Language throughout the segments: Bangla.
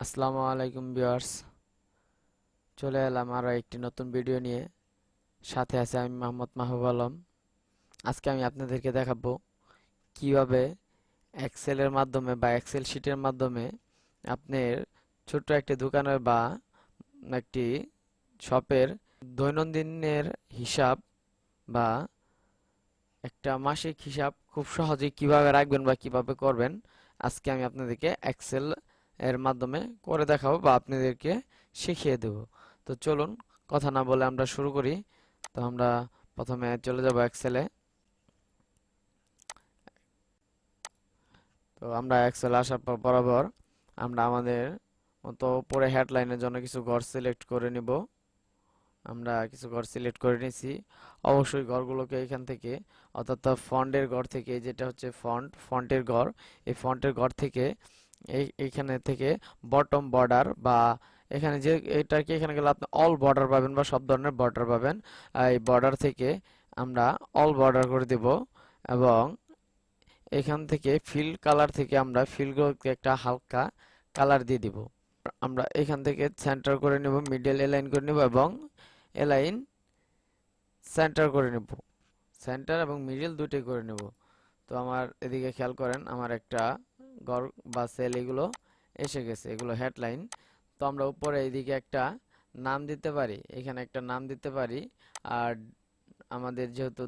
আসসালামু আলাইকুম ভিউয়ার্স, চলে এলাম আরও একটি নতুন ভিডিও নিয়ে। সাথে আছে আমি মোহাম্মদ মাহবুব আলম। আজকে আমি আপনাদেরকে দেখাবো কিভাবে এক্সেলের মাধ্যমে বা এক্সেল শিটের মাধ্যমে আপনার ছোট্ট একটি দোকানের বা একটি শপের দৈনন্দিনের হিসাব বা একটা মাসিক হিসাব খুব সহজেই কিভাবে রাখবেন বা কিভাবে করবেন, আজকে আমি আপনাদেরকে এক্সেল এর মাধ্যমে করে দেখাবো বা আপনাদেরকে শিখিয়ে দেব। তো চলুন কথা না বলে আমরা শুরু করি। তো আমরা প্রথমে চলে যাব এক্সেলে। তো আমরা এক্সেল আসার পর বরাবর আমরা আমাদের মতো উপরে হেডলাইনের জন্য কিছু ঘর সিলেক্ট করে নিব। আমরা কিছু ঘর সিলেক্ট করে নিয়েছি। অবশ্যই ঘরগুলোকে এখান থেকে অর্থাৎ ফন্টের ঘর থেকে, যেটা হচ্ছে ফন্টের ঘর, এই ফন্টের ঘর থেকে এইখানে থেকে বটম বর্ডার বা এখানে যে এটাকে এখানে গেলে আপনি অল বর্ডার পাবেন বা সব ধরনের বর্ডার পাবেন। এই বর্ডার থেকে আমরা অল বর্ডার করে দেব এবং এখান থেকে ফিল কালার থেকে আমরা ফিলগুলোকে একটা হালকা কালার দিয়ে দিব। আমরা এখান থেকে সেন্টার করে নেব, মিডল এলাইন করে নেব এবং এলাইন সেন্টার করে নেব। সেন্টার এবং মিডল দুটোই করে নেব। তো আমার এদিকে খেয়াল করেন, আমার একটা ঘর বা সেল এগুলো এসে গেছে, এগুলো হেডলাইন। তো আমরা উপরে এইদিকে একটা নাম দিতে পারি, এখানে একটা নাম দিতে পারি। আর আমাদের যেহেতু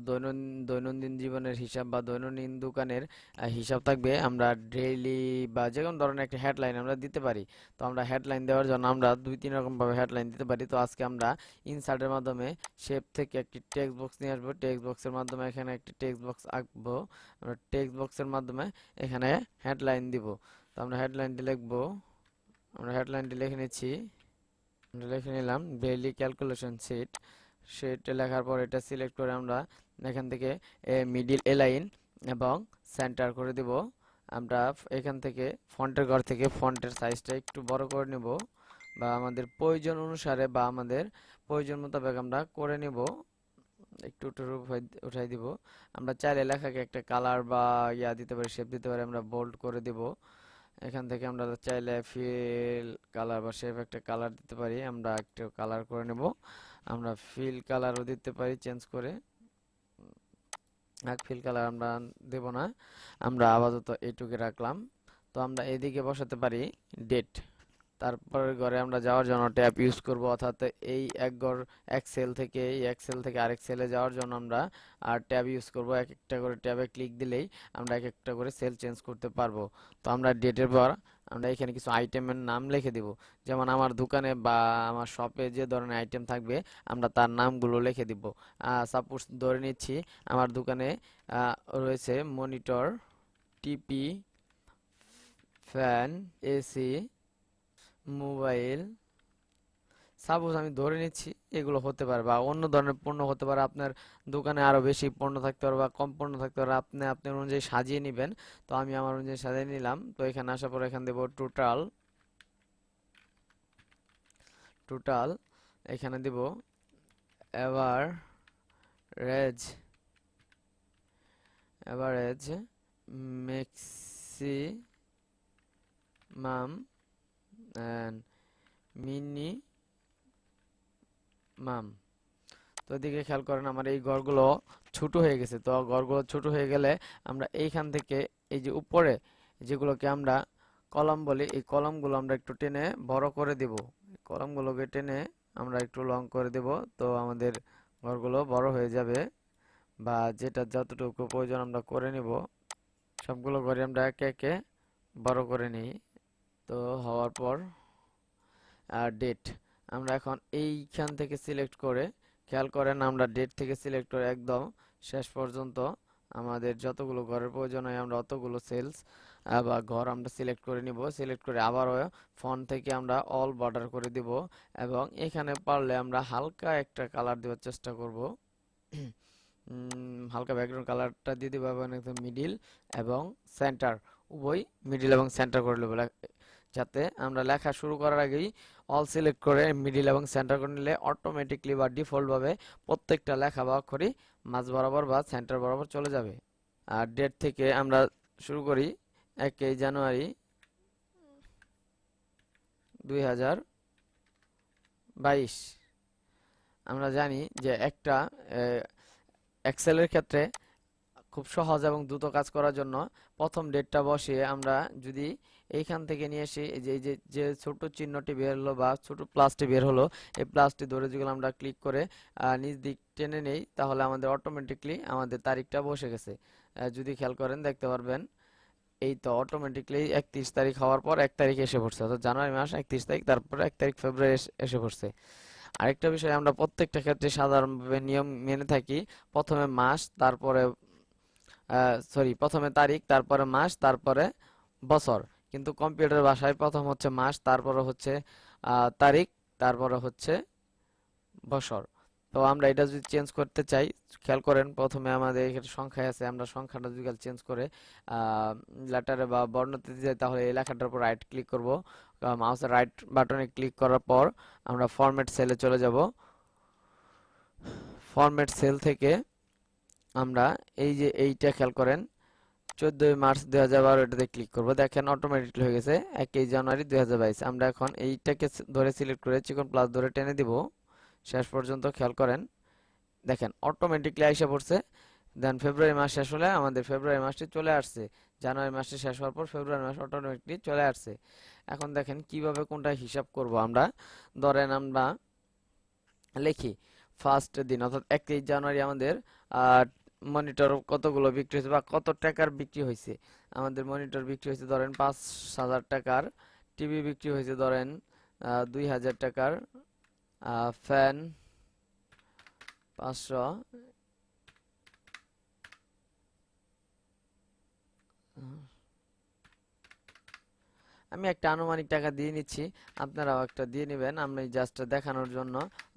দৈনন্দিন জীবনের হিসাব বা দৈনন্দিন দোকানের হিসাব থাকবে, আমরা ডেইলি বা যে কোনো ধরনের একটা হেডলাইন আমরা দিতে পারি। তো আমরা হেডলাইন দেওয়ার জন্য আমরা দুই তিন রকম ভাবে হেডলাইন দিতে পারি। তো আজকে আমরা ইনসার্টের মাধ্যমে শেপ থেকে একটি টেক্সট বক্স নিয়ে আসবো, টেক্সট বক্সের মাধ্যমে এখানে একটি টেক্সট বক্স আঁকবো। আমরা টেক্সট বক্সের মাধ্যমে এখানে হেডলাইন দিব। তো আমরা হেডলাইনটি লিখবো, আমরা হেডলাইনটি লিখে নিচ্ছি। আমরা লিখে নিলাম ডেইলি ক্যালকুলেশন শিট। সেটা লেখার পর এটা সিলেক্ট করে আমরা এখান থেকে মিডিল এলাইন এবং সেন্টার করে দিব। আমরা এখান থেকে ফন্টের ঘর থেকে ফন্টের সাইজটা একটু বড় করে নেব বা আমাদের প্রয়োজন অনুসারে বা আমাদের প্রয়োজন মোতাবেক আমরা করে নেব। একটু উঠাই দিব। আমরা চাইলে লেখাকে একটা কালার বা ইয়া দিতে পারি, শেপ দিতে পারি। আমরা বোল্ড করে দিব। এখান থেকে আমরা চাইলে ফিল কালার বা শেপ একটা কালার দিতে পারি। আমরা একটু কালার করে নেব। আমরা ফিল কালারও দিতে পারি চেঞ্জ করে। ফিল কালার আমরা দেব না, আমরা আপাতত এইটুকু রাখলাম। তো আমরা এদিকে বসাতে পারি ডেট। তারপরের ঘরে আমরা যাওয়ার জন্য ট্যাব ইউজ করব, অর্থাৎ এই এক ঘর এক সেল থেকে এই এক সেল থেকে আরেক সেলে যাওয়ার জন্য আমরা আর ট্যাব ইউজ করব। এক একটা করে ট্যাবে ক্লিক দিলেই আমরা এক একটা করে সেল চেঞ্জ করতে পারবো। তো আমরা ডেটের পর আমরা এখানে কিছু আইটেমের নাম লিখে দিব। যেমন আমার দোকানে বা আমার শপে যে ধরনের আইটেম থাকবে আমরা তার নামগুলো লিখে দিব। সাপোজ ধরে নিচ্ছি আমার দোকানে রয়েছে মনিটর, টিপি, ফ্যান, এসি, মোবাইল। সাপোজ আমি ধরে নিচ্ছি এগুলো হতে পারে বা অন্য ধরনের পণ্য হতে পারে। আপনার দোকানে আরো বেশি পণ্য থাকতে পারে বা কম পণ্য থাকতে পারে, আপনি আপনার অনুযায়ী সাজিয়ে নেবেন। তো আমি আমার অনুযায়ী সাজিয়ে নিলাম। তো এখানে আসার পর এখানে দেব টোটাল। টোটাল এখানে দেব average, average, maximum and minimum. তো এদিকে খেয়াল করেন আমার এই ঘরগুলো ছোট হয়ে গেছে। তো ঘরগুলো ছোট হয়ে গেলে আমরা এইখান থেকে এই যে উপরে যেগুলোকে আমরা কলাম বলি, এই কলামগুলো আমরা একটু টেনে বড় করে দেব। কলামগুলোকে টেনে আমরা একটু লং করে দেব। তো আমাদের ঘরগুলো বড় হয়ে যাবে বা যেটা যতটুকু প্রয়োজন আমরা করে নিব। সবগুলো ঘরে আমরা একে একে বড় করে নিই। তো হওয়ার পর আর ডেট আমরা এখন এইখান থেকে সিলেক্ট করে, খেয়াল করেন আমরা ডেট থেকে সিলেক্ট করে একদম শেষ পর্যন্ত আমাদের যতগুলো ঘরের প্রয়োজন হয় আমরা অতগুলো সেলস বা ঘর আমরা সিলেক্ট করে নিব। সিলেক্ট করে আবারও ফন্ট থেকে আমরা অল বর্ডার করে দিব এবং এখানে পারলে আমরা হালকা একটা কালার দেওয়ার চেষ্টা করব। হালকা ব্যাকগ্রাউন্ড কালারটা দিয়ে দিব এবং একদম মিডিল এবং সেন্টার, উভয় মিডিল এবং সেন্টার করে নেব, যাতে আমরা লেখা শুরু করার আগেই অল সিলেক্ট করে মিডিল এবং সেন্টার করে নিলে অটোমেটিকলি বা ডিফল্ট ভাবে প্রত্যেকটা লেখা বা অক্ষরই মাঝ বরাবর বা সেন্টার বরাবর চলে যাবে। আর ডেট থেকে আমরা শুরু করি 1 জানুয়ারি 2022। আমরা জানি যে একটা এক্সেলের ক্ষেত্রে খুব সহজ এবং দ্রুত কাজ করার জন্য প্রথম ডেটটা বসিয়ে আমরা যদি এইখান থেকে নিয়ে এসে এই যে ছোট চিহ্নটি বের হলো বা ছোট প্লাসটি বের হলো, এই প্লাসটি ধরে যদি আমরা ক্লিক করে নিচ দিক টেনে নেই, তাহলে আমাদের অটোমেটিকলি আমাদের তারিখটা বসে গেছে। যদি খেয়াল করেন দেখতে পারবেন, এই তো অটোমেটিকলি 31 তারিখ হওয়ার পর 1 তারিখ এসে পড়ছে, অর্থাৎ জানুয়ারি মাস 31 তারিখ, তারপরে 1 তারিখ ফেব্রুয়ারি এসে পড়ছে। আরেকটা বিষয় আমরা প্রত্যেকটা ক্ষেত্রে সাধারণভাবে নিয়ম মেনে থাকি, প্রথমে মাস তারপরে প্রথমে তারিখ, তারপরে মাস, তারপরে বছর। কিন্তু কম্পিউটার ভাষায় প্রথম হচ্ছে মাস, তারপরে হচ্ছে তারিখ, তারপরে হচ্ছে বছর। তো আমরা এটা যদি চেঞ্জ করতে চাই, খেয়াল করেন প্রথমে আমাদের এখানে সংখ্যায় আছে, আমরা সংখ্যাটা যদি চেঞ্জ করে লেটারে বা বর্ণতে দিতে যাই, তাহলে এই লেখাটার উপর রাইট ক্লিক করব, মাউসের রাইট বাটনে ক্লিক করার পর আমরা ফরম্যাট সেলে চলে যাব। ফরম্যাট সেল থেকে আমরা এই যে এইটা খেয়াল করেন 14 মার্চ 2012, এটাতে ক্লিক করব। দেখেন অটোমেটিকলি হয়ে গেছে 21 জানুয়ারি 2022। আমরা এখন এইটাকে ধরে সিলেক্ট করে চিকন প্লাস ধরে টেনে দিব শেষ পর্যন্ত। খেয়াল করেন দেখেন অটোমেটিকলি আইসা পড়ছে। দেন ফেব্রুয়ারি মাস শেষ হলে আমাদের ফেব্রুয়ারি মাসটি চলে আসছে, জানুয়ারি মাসটি শেষ হওয়ার পর ফেব্রুয়ারি মাস অটোমেটিকলি চলে আসছে। এখন দেখেন কিভাবে কোনটা হিসাব করব আমরা। ধরেন আমরা লিখি ফার্স্ট দিন অর্থাৎ 31 জানুয়ারি আমাদের মনিটর কতগুলো বিক্রি হয়েছে বা কত টাকার বিক্রি হয়েছে। আমাদের মনিটর বিক্রি হয়েছে ধরেন 5,000 টাকার, টিভি বিক্রি হয়েছে ধরেন 2,000 টাকার, ফ্যান 500, আমি একটা আনুমানিক টাকা দিয়ে নিচ্ছি, আপনারাও একটা দিয়ে নেবেন। আমি জাস্ট দেখানোর জন্য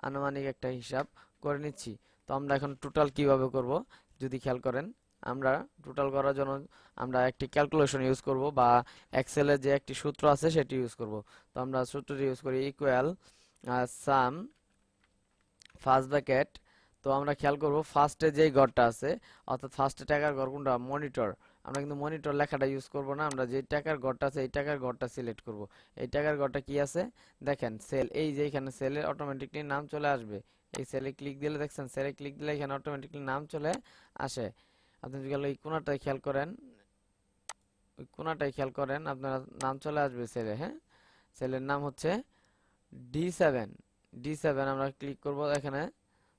আনুমানিক একটা হিসাব করে নিচ্ছি। তো আমরা এখন টোটাল কিভাবে করব যদি খেয়াল করেন, আমরা টোটাল করার জন্য আমরা একটি ক্যালকুলেশন ইউজ করব বা এক্সেলের যে একটি সূত্র আছে সেটি ইউজ করব। তো আমরা সূত্রটি ইউজ করি ইকুয়াল সাম ফার্স্ট ব্র্যাকেট। তো আমরা খেয়াল করব ফার্স্টে যেই ঘরটা আছে, অর্থাৎ ফার্স্টে টাকার ঘর কোনটা, মনিটর। আমরা কিন্তু মনিটর লেখাটা ইউজ করব না, আমরা যে টাকার ঘরটা আছে এই টাকার ঘরটা সিলেক্ট করব। এই টাকার ঘরটা কি আছে দেখেন সেল, এই যে এখানে সেলের অটোমেটিকলি নাম চলে আসবে। এই সেলে ক্লিক দিলে দেখছেন, সেলে ক্লিক দিলে এখানে অটোমেটিকলি নাম চলে আসে। আপনি যদি এই কোণাটায় খেয়াল করেন, ওই কোণাটায় খেয়াল করেন আপনার নাম চলে আসবে সেলে। হ্যাঁ, সেলের নাম হচ্ছে D7। D7 আমরা ক্লিক করব এখানে,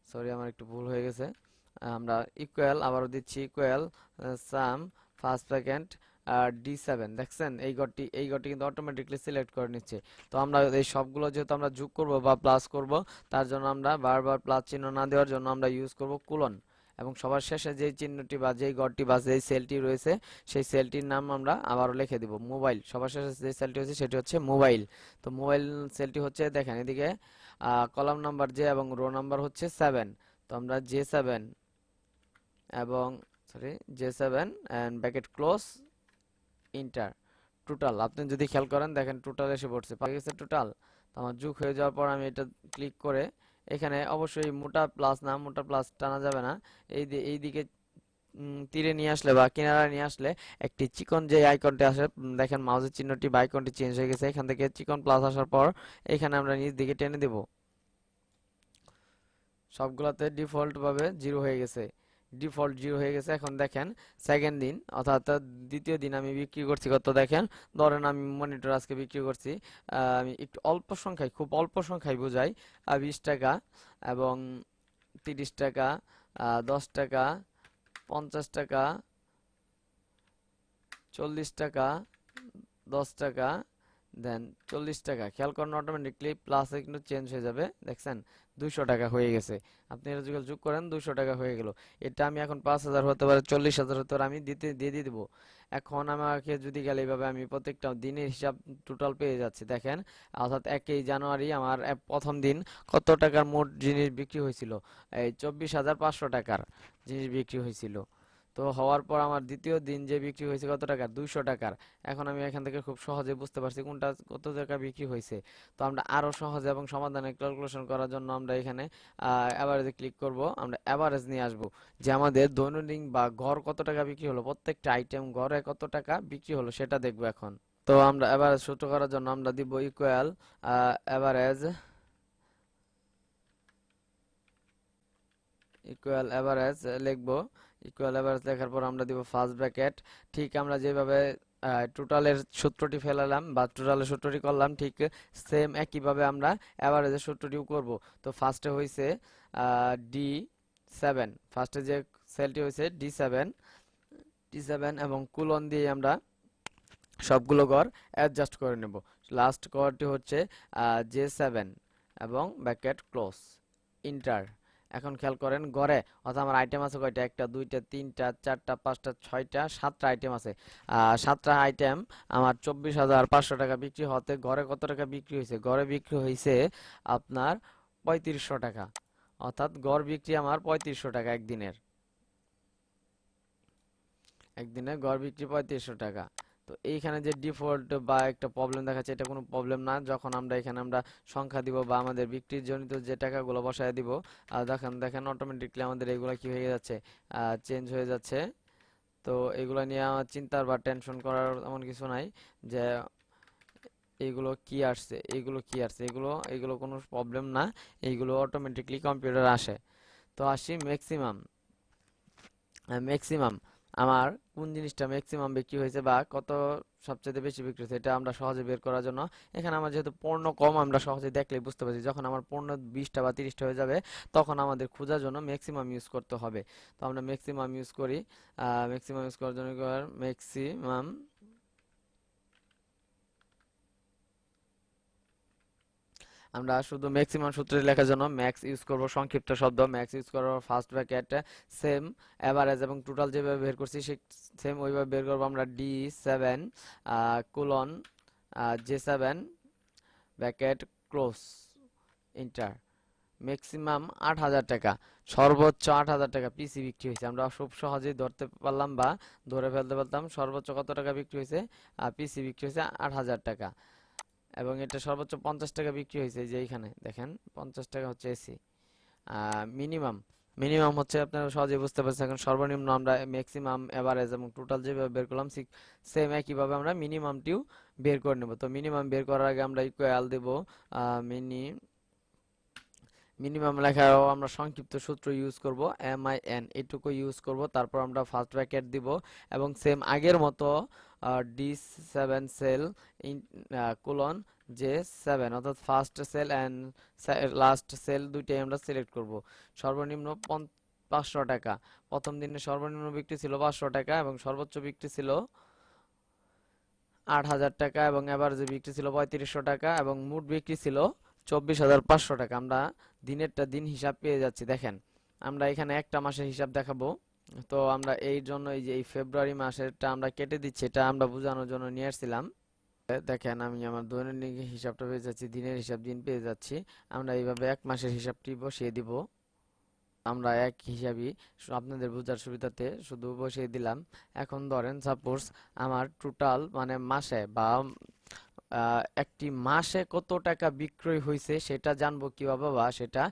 সরি আমার একটু ভুল হয়ে গেছে। আমরা ইকুয়াল আবারও দিচ্ছি ইকুয়াল সাম ফার্স্ট সেকেন্ড D7। দেখছেন এই ঘরটি কিন্তু অটোমেটিকলি সিলেক্ট করে নিচ্ছে। তো আমরা এই সবগুলো যেহেতু আমরা যোগ করব বা প্লাস করব, তার জন্য আমরা বারবার প্লাস চিহ্ন না দেওয়ার জন্য আমরা ইউজ করব কোলন, এবং সবার শেষে যেই চিহ্নটি বা যেই ঘরটি বা যেই সেলটি রয়েছে সেই সেলটির নাম আমরা আবারও লিখে দিব মোবাইল। সবার শেষে যে সেলটি হচ্ছে সেটি হচ্ছে মোবাইল। তো মোবাইল সেলটি হচ্ছে দেখেন এদিকে কলাম নাম্বার জে এবং রো নাম্বার হচ্ছে 7। তো আমরা J7 এবং J7 end bracket close enter. Total আপনি যদি খেয়াল করেন দেখেন টোটাল এসে পড়ছে, পাওয়া গেছে টোটাল। তো আমার যোগ হয়ে যাওয়ার পর আমি এটা ক্লিক করে এখানে অবশ্যই মোটা প্লাস না, মোটা প্লাস টানা যাবে না, এই দিকে তীরে নিয়ে আসলে বা কিনারা নিয়ে আসলে একটি চিকন যে আইকনটি আসে, দেখেন মাউসের চিহ্নটি বা আইকনটি চেঞ্জ হয়ে গেছে। এখান থেকে চিকন প্লাস আসার পর এখানে আমরা নিচ দিকে টেনে দেব। সবগুলোতে ডিফল্ট ভাবে জিরো হয়ে গেছে, ডিফল্ট জিরো হয়ে গেছে। এখন দেখেন সেকেন্ড দিন অর্থাৎ দ্বিতীয় দিন আমি বিক্রি করছি কত দেখেন। ধরেন আমি মনিটর আজকে বিক্রি করছি, আমি একটু অল্প সংখ্যায়, খুব অল্প সংখ্যায় বোঝাই, 20 টাকা এবং 30 টাকা, 10 টাকা, 50 টাকা, 40 টাকা, 10 টাকা, দেন 40 টাকা। খেয়াল করেন অটোমেটিকলি প্লাসে কিন্তু চেঞ্জ হয়ে যাবে, দেখছেন 200 টাকা হয়ে গেছে। আপনি এটা যদি যোগ করেন 200 টাকা হয়ে গেল। এটা আমি এখন 5,000 হতে পারে, 40,000 হতে পারে, আমি দিয়ে দেবো। এখন আমাকে যদি গেলে এইভাবে আমি প্রত্যেকটা দিনের হিসাব টোটাল পেয়ে যাচ্ছি। দেখেন অর্থাৎ 1 জানুয়ারি আমার প্রথম দিন কত টাকার মোট জিনিস বিক্রি হয়েছিল, এই 24,500 টাকার জিনিস বিক্রি হয়েছিল। তো হওয়ার পর আমার দ্বিতীয় দিন যে বিক্রি হয়েছে কত টাকা, 200 টাকার। এখন আমি এখান থেকে খুব সহজে বুঝতে পারছি কোনটা কত টাকা বিক্রি হয়েছে। তো আমরা আরো সহজে এবং সমাধানে ক্যালকুলেশন করার জন্য আমরা এখানে এভারেজে ক্লিক করব। আমরা এভারেজ নিয়ে আসব যে আমাদের দৈনন্দিন বা গড় কত টাকা বিক্রি হলো, প্রত্যেকটা আইটেম গড়ে কত টাকা বিক্রি হলো সেটা দেখবো এখন। তো আমরা এভারেজ সূত্র করার জন্য আমরা দিব ইকুয়াল এভারেজ লিখবো। ইকুয়াল এভারেজ লেখার পর আমরা দিব ফার্স্ট ব্র্যাকেট। ঠিক আমরা যেভাবে টোটালের সূত্রটি ফেলালাম বা টোটালের সূত্রটি করলাম, ঠিক সেম একইভাবে আমরা এভারেজের সূত্রটিও করব। তো ফার্স্টে হয়েছে D7, ফার্স্টে যে সেলটি হয়েছে D7 এবং কুলন দিয়ে আমরা সবগুলো ঘর অ্যাডজাস্ট করে নেব। লাস্ট ঘরটি হচ্ছে J7 এবং ব্র্যাকেট ক্লোজ, ইন্টার। এখন খেয়াল করেন ঘরে, অর্থাৎ আমার আইটেম আছে কয়টা, একটা দুইটা তিনটা চারটা পাঁচটা ছয়টা সাতটা আইটেম আছে। সাতটা আইটেম আমার 24,500 টাকা বিক্রি হতে ঘরে কত টাকা বিক্রি হয়েছে? ঘরে বিক্রি হয়েছে আপনার 3500 টাকা, অর্থাৎ গড় বিক্রি আমার 3500 টাকা একদিনে গড় বিক্রি 3500 টাকা। তো এইখানে যে ডিফল্ট বা একটা প্রবলেম দেখাচ্ছে, এটা কোনো প্রবলেম না। যখন আমরা এখানে আমরা সংখ্যা দিব বা আমাদের বিক্রির জনিত যে টাকাগুলো বসায় দিব, দেখেন দেখেন অটোমেটিকলি আমাদের এগুলো কি হয়ে যাচ্ছে, চেঞ্জ হয়ে যাচ্ছে। তো এগুলো নিয়ে আমার চিন্তার বা টেনশন করার এমন কিছু নাই যে এইগুলো কি আসছে, এগুলো কোনো প্রবলেম না, এইগুলো অটোমেটিকলি কম্পিউটার আসে। তো আসি ম্যাক্সিমাম। ম্যাক্সিমাম আমার কোন জিনিসটা ম্যাক্সিমাম বিক্রি হয়েছে বা কত সবচেয়ে বেশি বিক্রি হয়েছে, এটা আমরা সহজে বের করার জন্য এখানে আমার যেহেতু পণ্য কম, আমরা সহজে দেখলেই বুঝতে পারছি। যখন আমার পণ্য 20টা বা 30টা হয়ে যাবে, তখন আমাদের খোঁজার জন্য ম্যাক্সিমাম ইউজ করতে হবে। তো আমরা ম্যাক্সিমাম ইউজ করি। ম্যাক্সিমাম ইউজ করার জন্য ম্যাক্সিমাম, আমরা শুধু ম্যাক্সিমাম সূত্রে লেখার জন্য ম্যাক্স ইউজ করব, সংক্ষিপ্ত শব্দ ম্যাক্স ইউজ করব। ফার্স্ট ব্র্যাকেট সেম এভারেজ এবং টোটাল যেভাবে বের করছি সেম ওইভাবে বের করব। আমরা D7 colon J7 bracket close, inter. Maximum 8,000 টাকা, সর্বোচ্চ 8,000 টাকা পিসি বিক্রি হয়েছে। আমরা খুব সহজেই ধরতে পারলাম বা ধরে ফেলতে পারতাম সর্বোচ্চ কত টাকা বিক্রি হয়েছে। পিসি বিক্রি হয়েছে 8,000 টাকা এবং এটা সর্বোচ্চ 50 টাকা বিক্রি হয়েছে। যে এইখানে দেখেন 50 টাকা হচ্ছে এসি। মিনিমাম, হচ্ছে আপনারা সহজেই বুঝতে পারছেন। এখন সর্বনিম্ন আমরা ম্যাক্সিমাম এভারেজ এবং টোটাল যেভাবে বের করলাম সেম একইভাবে আমরা মিনিমামটিও বের করে নেব। তো মিনিমাম বের করার আগে আমরা ইকুয়াল দেব মিনিমাম লেখাও আমরা সংক্ষিপ্ত সূত্র ইউজ করব, MIN এটুকু ইউজ করব। তারপর আমরা ফার্স্ট ব্র্যাকেট দিব এবং সেম আগের মতো D7 সেল কোলন J7, অর্থাৎ first cell and last cell দুইটাই আমরা সিলেক্ট করব। সর্বনিম্ন 500 টাকা, প্রথম দিনে সর্বনিম্ন বিক্রি ছিল 500 টাকা এবং সর্বোচ্চ বিক্রি ছিল 8,000 টাকা এবং এভারেজ বিক্রি ছিল 3500 টাকা এবং মোট বিক্রি ছিল 24,500 টাকা। আমরা দিনেরটা দিন হিসাব পেয়ে যাচ্ছি। দেখেন আমরা এখানে একটা মাসের হিসাব দেখাবো। তো আমরা এই জন্য এই যে এই ফেব্রুয়ারি মাসেরটা আমরা কেটে দিচ্ছি, এটা আমরা বোঝানোর জন্য নিয়ে আসছিলাম। দেখেন আমি আমার দৈনন্দিন হিসাবটা পেয়ে যাচ্ছি, দিনের হিসাব দিন পেয়ে যাচ্ছি। আমরা এইভাবে এক মাসের হিসাবটি বসিয়ে দিব। আমরা এক হিসাবই আপনাদের বোঝার সুবিধাতে শুধু বসিয়ে দিলাম। এখন ধরেন সাপোজ আমার টোটাল মানে মাসে বা একটি মাসে কত টাকা বিক্রয় হয়েছে সেটা জানবো কিভাবে বা সেটা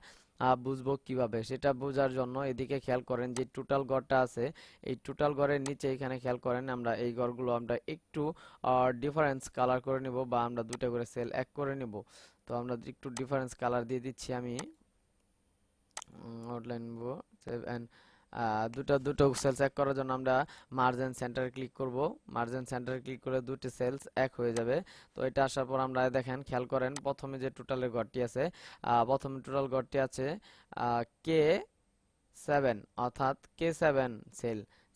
বুঝবো কিভাবে, সেটা বোঝার জন্য এদিকে খেয়াল করেন যে টোটাল গড়টা আছে, এই টোটাল গড়ের নিচে এখানে খেয়াল করেন আমরা এই গড়গুলো আমরা একটু ডিফারেন্স কালার করে নিব বা আমরা দুটো করে সেল এক করে নিব। তো আমরা একটু ডিফারেন্স কালার দিয়ে দিচ্ছি। আমি আউটলাইন সেভ এন্ড দুটো সেলস এক করার জন্য আমরা মার্জিন সেন্টার ক্লিক করব। মার্জিন সেন্টার ক্লিক করে দুটি সেলস এক হয়ে যাবে। তো এটা আসার পর আমরা দেখেন খেয়াল করেন প্রথমে যে টোটালের ঘরটি আছে, প্রথমে টোটাল ঘরটি আছে K7, অর্থাৎ K7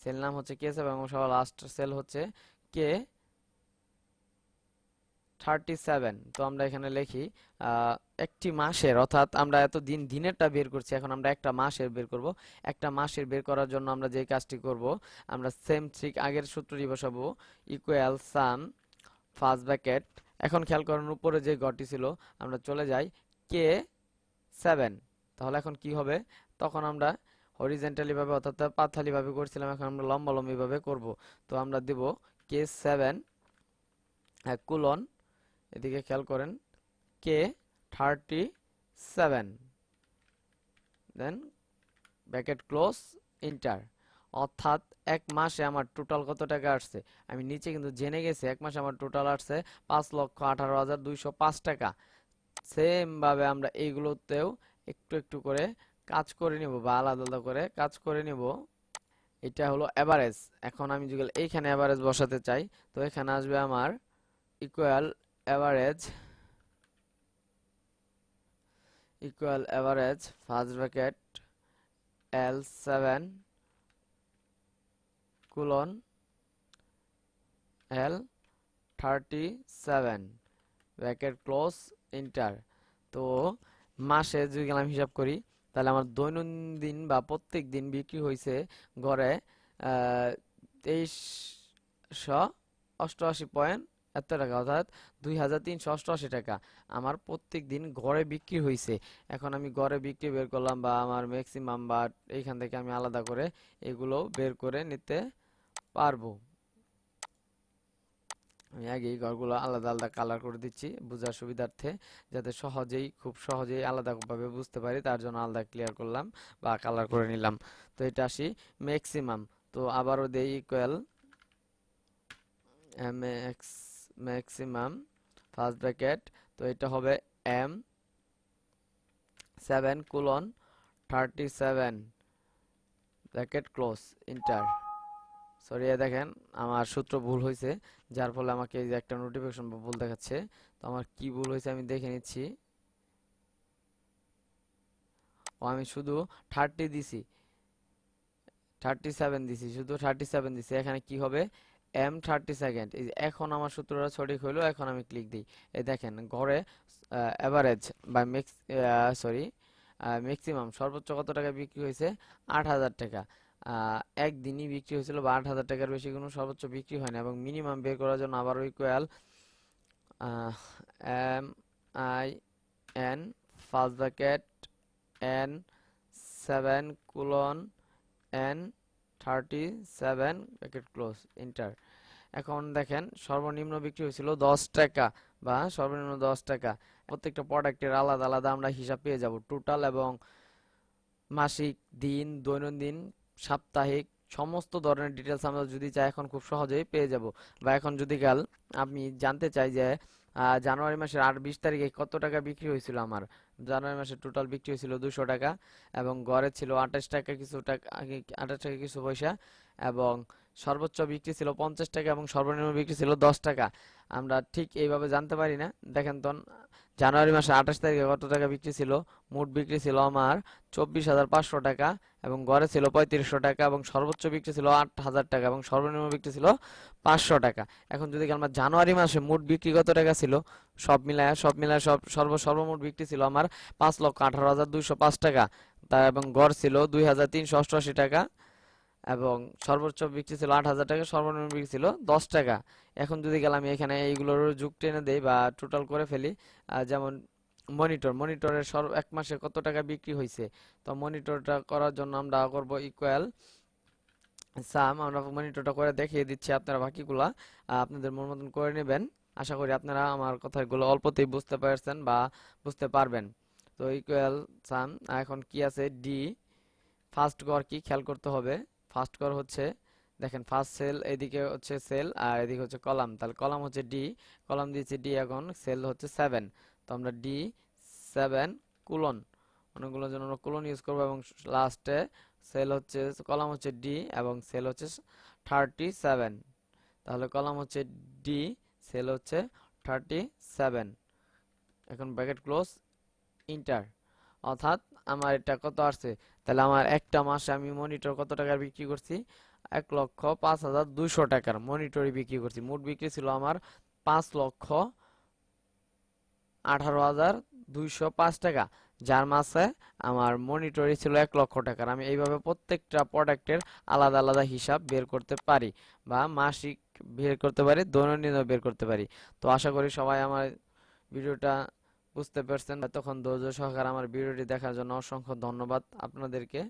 সেল নাম হচ্ছে K7 এবং সবার লাস্ট সেল হচ্ছে K37। তো আমরা এখানে লিখি একটি মাসের, অর্থাৎ আমরা এত দিন দিনেরটা বের করছি, এখন আমরা একটা মাসের বের করব। একটা মাসের বের করার জন্য আমরা যে কাজটি করব, আমরা সেম ঠিক আগের সূত্রটি বসাবো, ইকুয়াল সাম ফার্স্ট ব্র্যাকেট। এখন খেয়াল করেন উপরে যে ঘরটি ছিল আমরা চলে যাই K7। তাহলে এখন কি হবে, তখন আমরা হরিজেন্টালি ভাবে অর্থাৎ পাতালি ভাবে করছিলাম, এখন আমরা লম্বালম্বি ভাবে করব। তো আমরা দেব K7 কোলন, এদিকে খেয়াল করেন K37, দেন ব্র্যাকেট ক্লোজ, ইন্টার। অর্থাৎ এক মাসে আমার টোটাল কত টাকা আসছে আমি নিচে কিন্তু জেনে গেছি। এক মাসে আমার টোটাল আসছে 5,18,205 টাকা। সেম ভাবে আমরা এইগুলোতেও একটু একটু করে কাজ করে নিব বা আলাদা আলাদা করে কাজ করে নিব। এটা হলো এভারেজ। এখন আমি যদি এইখানে এভারেজ বসাতে চাই, তো এখানে আসবে আমার equal average, equal average first bracket L7 colon L37 bracket close inter. তো মাসে যদি আমি হিসাব করি, তাহলে আমার দৈনন্দিন বা প্রত্যেক দিন বিক্রি হয়েছে গড়ে 2388 এত টাকা, অর্থাৎ 2388 টাকা আমার প্রত্যেক দিন গড়ে বিক্রি হয়েছে। এখন আমি গড়ে বিক্রি বের করলাম বা আমার ম্যাক্সিমাম বা এইখান থেকে আমি আলাদা করে এগুলো বের করে নিতে পারবো। আমি আগেই ঘরগুলো আলাদা আলাদা কালার করে দিচ্ছি বোঝার সুবিধার্থে, যাতে খুব সহজেই আলাদাভাবে বুঝতে পারি, তার জন্য আলাদা ক্লিয়ার করলাম বা কালার করে নিলাম। তো এটা আসি ম্যাক্সিমাম। তো আবারও দেই ইকুয়াল ম্যাক্সিমাম ফার্স্ট ব্র্যাকেট, তো এটা হবে M7:37 bracket close inter. Sorry দেখেন আমার সূত্র ভুল হয়েছে, যার ফলে আমাকে এই যে একটা নোটিফিকেশন ভুল দেখাচ্ছে। তো আমার কি ভুল হয়েছে আমি দেখে নিচ্ছি। ও আমি শুধু 30 দিছি, 37 দিছি, শুধু 37 দিছি। এখানে কি হবে M32। এই যে এখন আমার সূত্রটা সঠিক হলো। এখন আমি ক্লিক দিই, এই দেখেন গড়ে এভারেজ বা সরি ম্যাক্সিমাম সর্বোচ্চ কত টাকা বিক্রি হয়েছে 8,000 টাকা। একদিনই বিক্রি হয়েছিল বা 8,000 টাকার বেশি কোনো সর্বোচ্চ বিক্রি হয় না। এবং মিনিমাম বের করার জন্য আবারও equal MIN first bracket N7:37 bracket close inter. এখন দেখেন সর্বনিম্ন বিক্রি হয়েছিল 10 টাকা বা সর্বনিম্ন 10 টাকা। প্রত্যেকটা প্রোডাক্টের আলাদা আলাদা আমরা হিসাব পেয়ে যাব, টোটাল এবং মাসিক, দিন, দৈনন্দিন, সাপ্তাহিক সমস্ত ধরনের ডিটেলস আমরা যদি চাই এখন খুব সহজেই পেয়ে যাব। বা এখন যদি আমি জানতে চাই যে জানুয়ারি মাসের 20 তারিখে কত টাকা বিক্রি হয়েছিল আমার, জানুয়ারি মাসে টোটাল বিক্রি হয়েছিল 200 টাকা এবং গড়ে ছিল 28 টাকা কিছু টাকা, 28 টাকা কিছু পয়সা, এবং সর্বোচ্চ বিক্রি ছিল 50 টাকা এবং সর্বনিম্ন বিক্রি ছিল 10 টাকা। আমরা ঠিক এইভাবে জানতে পারি না। দেখেন তো জানুয়ারি মাসে 28 তারিখে কত টাকা বিক্রি ছিল, মোট বিক্রি ছিল আমার 24,500 টাকা এবং গড়ে ছিল 3500 টাকা এবং সর্বোচ্চ বিক্রি ছিল 8,000 টাকা এবং সর্বনিম্ন বিক্রি ছিল 500 টাকা। এখন যদি আমরা জানুয়ারি মাসে মোট বিক্রি কত টাকা ছিল, সব মিলায় সর্বমোট বিক্রি ছিল আমার 5,18,205 টাকা, তা এবং গড় ছিল 2,388 টাকা এবং সর্বোচ্চ বিক্রি ছিল 8,000 টাকা, সর্বনিম্ন বিক্রি ছিল 10 টাকা। এখন যদি আমি এখানে এইগুলোর যুগ টেনে দেই বা টোটাল করে ফেলি, যেমন মনিটরের এক মাসে কত টাকা বিক্রি হয়েছে, তো মনিটরটা করার জন্য আমরা করব ইকুয়াল সাম। আমরা মনিটরটা করে দেখিয়ে দিচ্ছি, আপনারা বাকিগুলা আপনাদের মন মতন করে নেবেন। আশা করি আপনারা আমার কথাগুলো অল্পতেই বুঝতে পারছেন বা বুঝতে পারবেন। তো ইকুয়াল সাম, এখন কি আছে ডি ফার্স্ট গড় কি খেয়াল করতে হবে। ফার্স্ট গড় হচ্ছে দেখেন ফার্স্ট সেল, এদিকে হচ্ছে সেল আর এদিকে হচ্ছে কলাম, তাহলে কলাম হচ্ছে ডি, কলাম দিয়েছি ডি, এখন সেল হচ্ছে 7। তো আমরা D7 কুলন, অনেকগুলোর জন্য আমরা কুলন ইউজ করবো এবং লাস্টে সেল হচ্ছে, কলাম হচ্ছে ডি এবং সেল হচ্ছে 37। তাহলে কলাম হচ্ছে ডি, সেল হচ্ছে 37। এখন ব্র্যাকেট ক্লোজ ইন্টার। অর্থাৎ আমার এটা কত আসছে, তাহলে আমার একটা মাসে আমি মনিটর কত টাকার বিক্রি করছি, 1,05,200 টাকার মনিটরই বিক্রি করছি। মোট বিক্রি ছিল আমার 5,18,205 টাকা, যার মাসে আমার মনিটরই ছিল 1,00,000 টাকার। আমি এইভাবে প্রত্যেকটা প্রোডাক্টের আলাদা আলাদা হিসাব বের করতে পারি বা মাসিক বের করতে পারি, দৈনন্দিনও বের করতে পারি। তো আশা করি সবাই আমার ভিডিওটা বুঝতে পারছেন। এতক্ষণ ধৈর্য সহকারে আমার ভিডিওটি দেখার জন্য অসংখ্য ধন্যবাদ আপনাদেরকে।